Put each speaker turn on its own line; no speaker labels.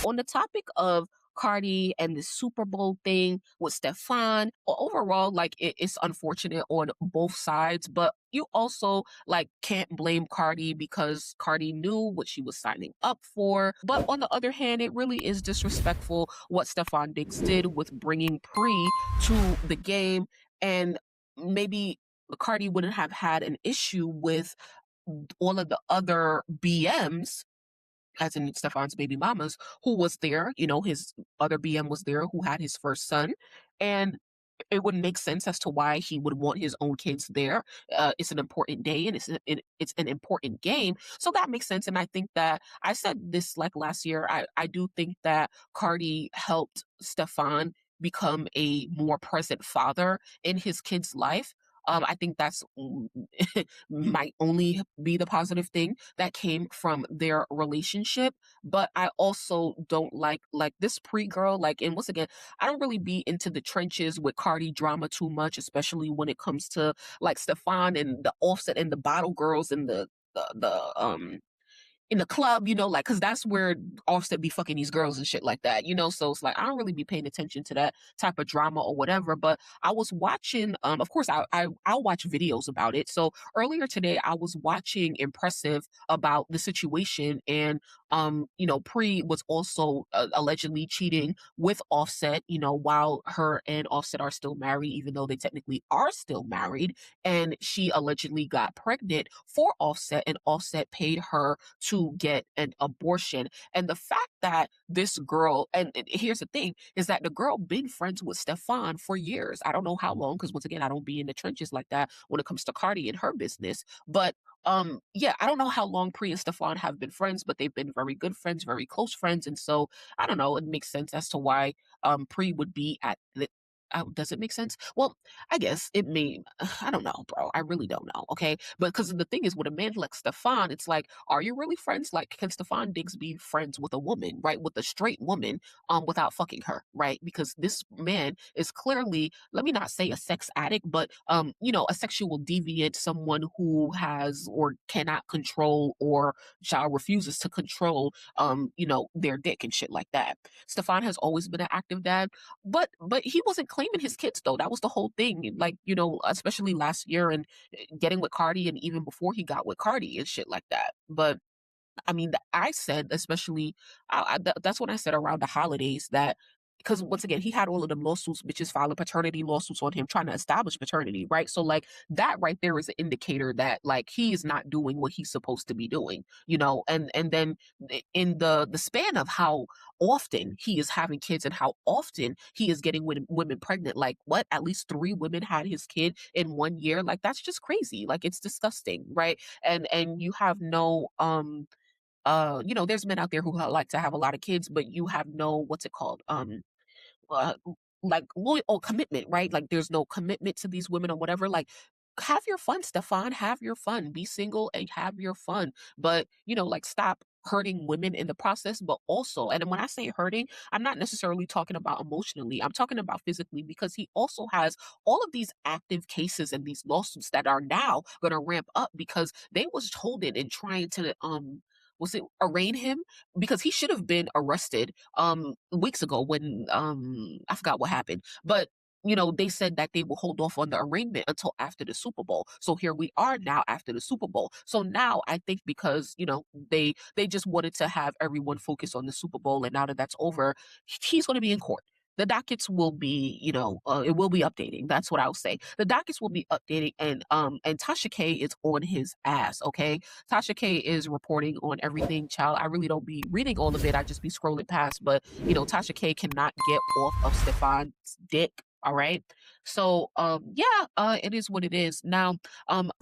on the topic of Cardi and the Super Bowl thing with Stephon, overall, like it's unfortunate on both sides, but you also like can't blame Cardi because Cardi knew what she was signing up for. But on the other hand, it really is disrespectful what Stephon Diggs did with bringing Pre to the game, and maybe Cardi wouldn't have had an issue with all of the other BMs, as in Stefan's baby mamas, who was there. His other BM was there who had his first son. And it would make sense as to why he would want his own kids there. It's an important day and it's an important game. So that makes sense. And I think that I said this like last year. I do think that Cardi helped Stefan become a more present father in his kid's life. I think that's might only be the positive thing that came from their relationship. But I also don't like this Pre girl. Like, and once again, I don't really be into the trenches with Cardi drama too much, especially when it comes to like Stefan and the Offset and the Bottle Girls and the in the club, like, cause that's where Offset be fucking these girls and shit like that. So it's like, I don't really be paying attention to that type of drama or whatever, but I was watching, of course I'll watch videos about it. So earlier today, I was watching Impressive about the situation, and, Pre was also allegedly cheating with Offset, while her and Offset are still married, even though they technically are still married. And she allegedly got pregnant for Offset, and Offset paid her to get an abortion. And the fact that this girl, and here's the thing, is that the girl been friends with Stefan for years. I don't know how long, because once again, I don't be in the trenches like that when it comes to Cardi and her business. But yeah, I don't know how long Pri and Stefan have been friends, but they've been very good friends, very close friends. And so I don't know, it makes sense as to why Pri would be at the does it make sense? Well, I guess it may. I don't know, bro. I really don't know. Okay, but because the thing is, with a man like Stefan, it's like, are you really friends? Like, can Stefan Diggs be friends with a woman, right? With a straight woman, without fucking her, right? Because this man is clearly, let me not say a sex addict, but a sexual deviant, someone who has or cannot control or child refuses to control, their dick and shit like that. Stefan has always been an active dad, but he wasn't claiming his kids though. That was the whole thing. Like, especially last year and getting with Cardi and even before he got with Cardi and shit like that. But I mean, I said, especially, that's what I said around the holidays, that because once again, he had all of them lawsuits, bitches filing paternity lawsuits on him, trying to establish paternity, right? So, like, that right there is an indicator that, like, he is not doing what he's supposed to be doing. And then in the span of how often he is having kids and how often he is getting women pregnant, like, what, at least 3 women had his kid in 1 year? Like, that's just crazy. Like, it's disgusting, right? And you have no there's men out there who like to have a lot of kids, but you have no, what's it called? Uh, like loyal or commitment, right? Like, there's no commitment to these women or whatever. Like, have your fun, Stefan. Have your fun. Be single and have your fun. But, like, stop hurting women in the process. But also, and when I say hurting, I'm not necessarily talking about emotionally. I'm talking about physically, because he also has all of these active cases and these lawsuits that are now going to ramp up because they was holding and trying to was it arraign him, because he should have been arrested weeks ago when I forgot what happened. But they said that they will hold off on the arraignment until after the Super Bowl. So here we are now after the Super Bowl. So now I think because, they just wanted to have everyone focus on the Super Bowl, and now that that's over, he's going to be in court. The dockets will be, it will be updating. That's what I'll say. The dockets will be updating, and Tasha K is on his ass. Okay, Tasha K is reporting on everything, child. I really don't be reading all of it. I just be scrolling past. But Tasha K cannot get off of Stefan's dick. All right. So yeah, it is what it is. Now, damn.